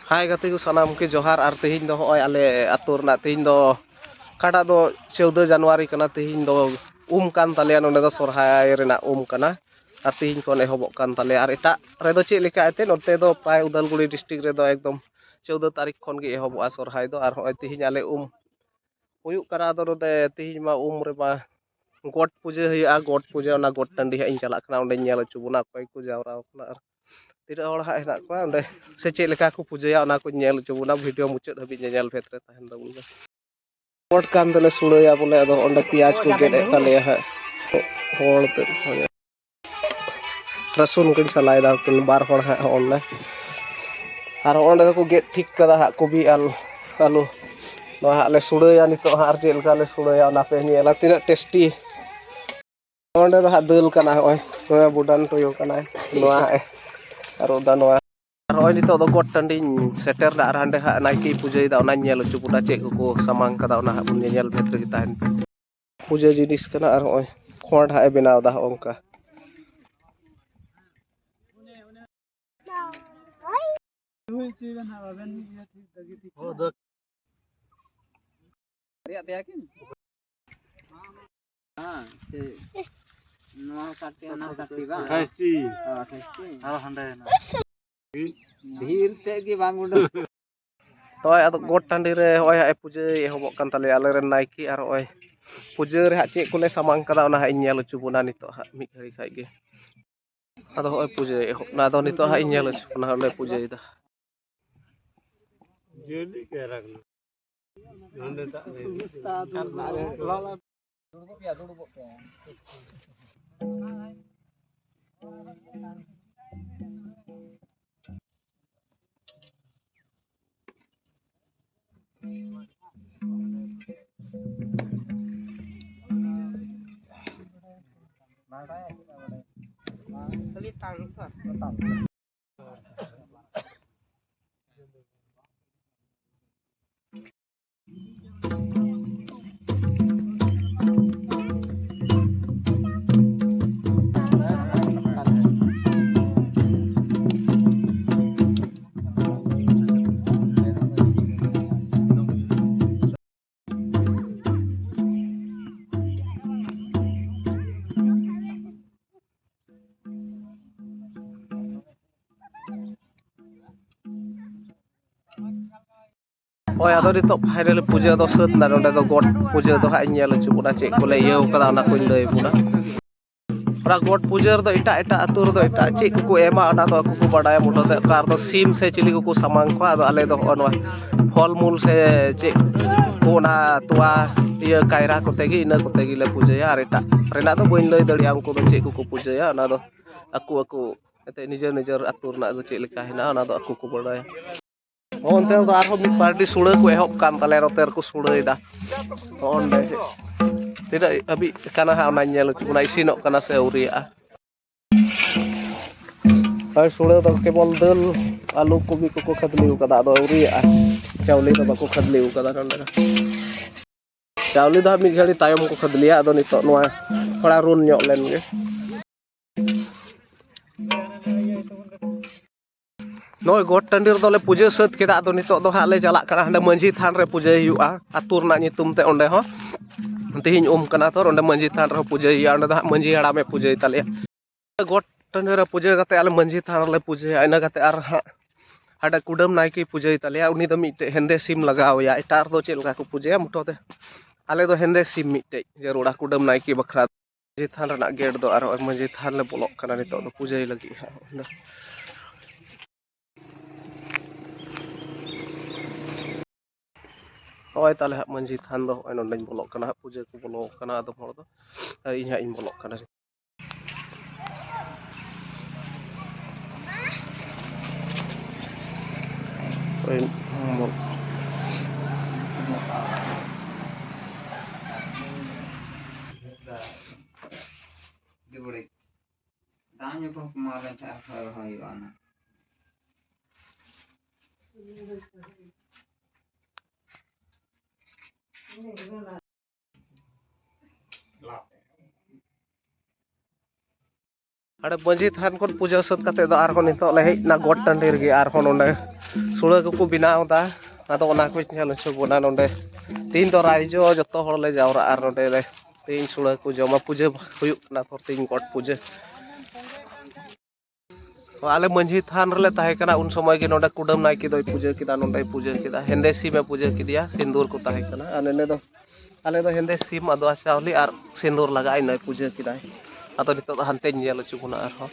हाय गति को सनाम के जोहार और तेहिं दो होय आले आतु रना तेहिं दो काटा दो 14 जनवरी कना तेहिं दो कान ताले नोंडे दो सरहाय रेना कना और तेहिं को एहबोग कान ताले और एटा रेदो चे लेका एते नोते दो प्राय उदालगुड़ी डिस्ट्रिक्ट रेदो एकदम 14 तारीख खन गे एहबोग सरहाय दो और होय तेहिं आले हुयुग कना दो नोंडे तेहिं मा रे मा गोट पूजा हुआ गोट पूजा ना गोट टांडी हाँ चला कना ओंडे नेल अचु बोना अकय को जावरा कना तीन हड़ हाँ हेना को ओंडे से चे लेका को पूजाया ओना को नेल अचु बोना वीडियो मुचाद हबी नेल भेद रे तहन दबुन गोट कान दले सुड़ाया बोले अदो ओंडे पियाज को गेड ताले हा होड़ ते रसुन को सलाय दा किन बार हड़ हाँ ओंडे और ओंडे को गेड ठीक कदा हा कोबी आलू नोहा ले सुड़ाया नितो हा चे लेका ले सुड़ाया ओना पे नेला तीना टेस्टी ओंडे दो हा दल कना होय नोया बुडान टोयो कना नोया और ओदा नोया और नितो दो गोट टांडी सेटर दा हांडे हा नाइकी पूजा दा ओना नेल अचु बुडा चे को सामांग कदा ओना हा बुन नेल भेद रे ताहन पूजा जिनिस कना और होय खोंड हा बनाव दा ओंका हां से नवा काटे ना काटी बा 28 हां हंडे ना धीर ते की बांग उड तो अद गोट टांडी रे होय हा पूजा एहबोग कान ताले आले रे नाइकी और होय पूजा रे हा चे कोले सामांग कदा ओना हा नेल अचु बोना नितो हा मिट घड़ी खाइ गे अदो होय पूजा एहब ना दो नितो हा नेल अचु बोना ओले पूजा दा जेली के रखलो नंदे ता सुस्ता लाला दुड़बो पे खाली टांग सर टांग ओय आदो नितो फाइनल पूजा दो सत ना नोंडे दो गोट पूजा दो हा नेल अचु बोना चे कोले इयो कदा ओना को लय बोना ओरा गोट पूजा रे दो एटा एटा आतु रे दो एटा चे को एमा ओना दो को बडाया मोटो दे कार दो सीम से चिली को सामांग को आदो आले दो ओनवा फल मूल से चे ओना तोवा इयो कायरा कोते गी इना कोते गी ले पूजाया और एटा रेना दो बइन लय दड़िया उनको दो चे को पूजाया ओना दो aku एते निजर निजर आतु रना दो चे लेका हेना ओना दो aku को बडाया ओनते दो आरो मि पार्टी सुड़ा को एहब कान ताले रोतेर को सुड़ाय दा ओंडे तिना अबि काना हा ओना नेल अचु बोना इसिनो काना से औरिया और सुड़ा दो केवल दल आलू कोबी को खदली कदा दो औरिया चावली दो बाको खदली कदा नंडे चावली दो मि घड़ी तायम को खदलिया अदो नितो नोआ थोड़ा रुन ᱧᱚᱜ लेन गे नोय गोट टांडी रे दोले पूजा सत केदा अदो नितो दो हा ले चला कना हंडे मंझी थान रे पूजा हुआ आतु रना नितुम ते ओंडे हो तेहिं कना तो ओंडे मंझी थान रे पूजा हुआ ओंडे दा मंझी हड़ामे पूजा ताले गोट टांडी रे पूजा कते आले मंझी थान रे पूजा इना कते आर हाडे कुडम नायकी पूजा ताले उनी दो मिटे हेंदे सिम लगाव या एटार दो चे लगा को पूजा मुठोते आले दो हेंदे सिम मिटे जरूड़ा कुडम नायकी बखरा मंझी थान रना गेट दो आर मंझी थान ले बोलक कना नितो दो पूजा लगी हा ओय ताले हा मंझी थान दो ओय नोंडे बोलक कना पूजा को बोलक कना आदो हर दो इन हा इन बोलक कना ओय दिबड़े दान को मारे था हर होइवाना अरे मंझी थान को पूजा सत कते दो आर नितो ले हेज ना गोट टांडी रे are नोंडे sura ko binaw da ado ona ko nyalo chobona nonde tin to raijo joto hor le jawra ar nonde le tin sura ko joma puja huyuk na por tin god puja ale manji than rele tahe kana un somoy ge nonde kudam nai ki doi puja kida nonde puja kida hende sime puja kidia sindur ko tahe kana anene do ale do hende sim ado asawli ar sindur lagai nai puja kida ado nito do hante nyelo chubuna ar ho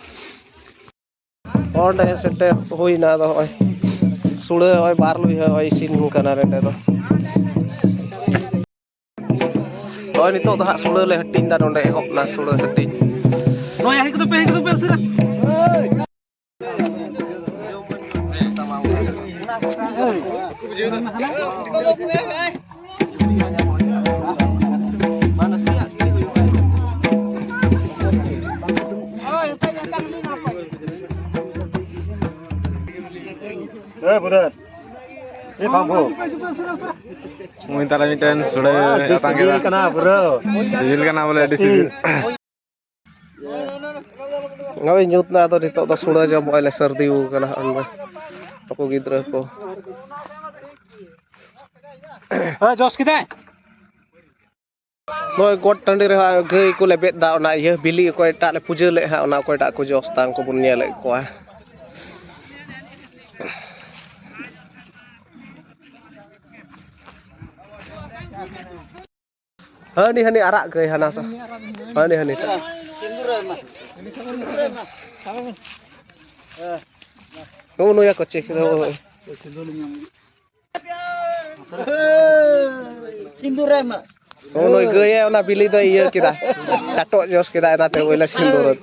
onde sete hoina do oi sura oi bar lui oi sin kana rende do oi nito do ha sura le hatin da nonde ehop na sura hatin noi ahi ko pe sira Bener. Si Bambu. Minta lagi dan sudah datang kita. Kena bro. Civil kan boleh di civil. ngawi nyut na to nito do sura jam oi le sardiu kana an ako gidra ko Jos kita. noi got tandi re gai ko le bet da ona ye bili ko ta le puja le ha ona ko ta ko jos tang ko bun nyele ko hani arak gai hana sa hani no ya ko cek no Sinduran mak. oh noi gai ona bili do iya kita catok jos kita na te oila sindur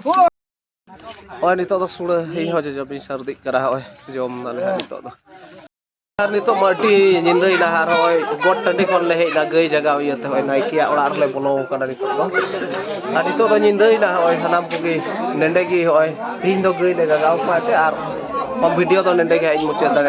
oh nito do sura hi ho je jabi sardik kara oi jom na le nito do nito mati nyindai na har oi got tandi kon le na gai jaga iya te oi naiki ya olar le bolo kana nito do nito do nyindai na oi hanam pugi nende gi oi tin do gai le jaga ma te ar video do nende gi ai mucet da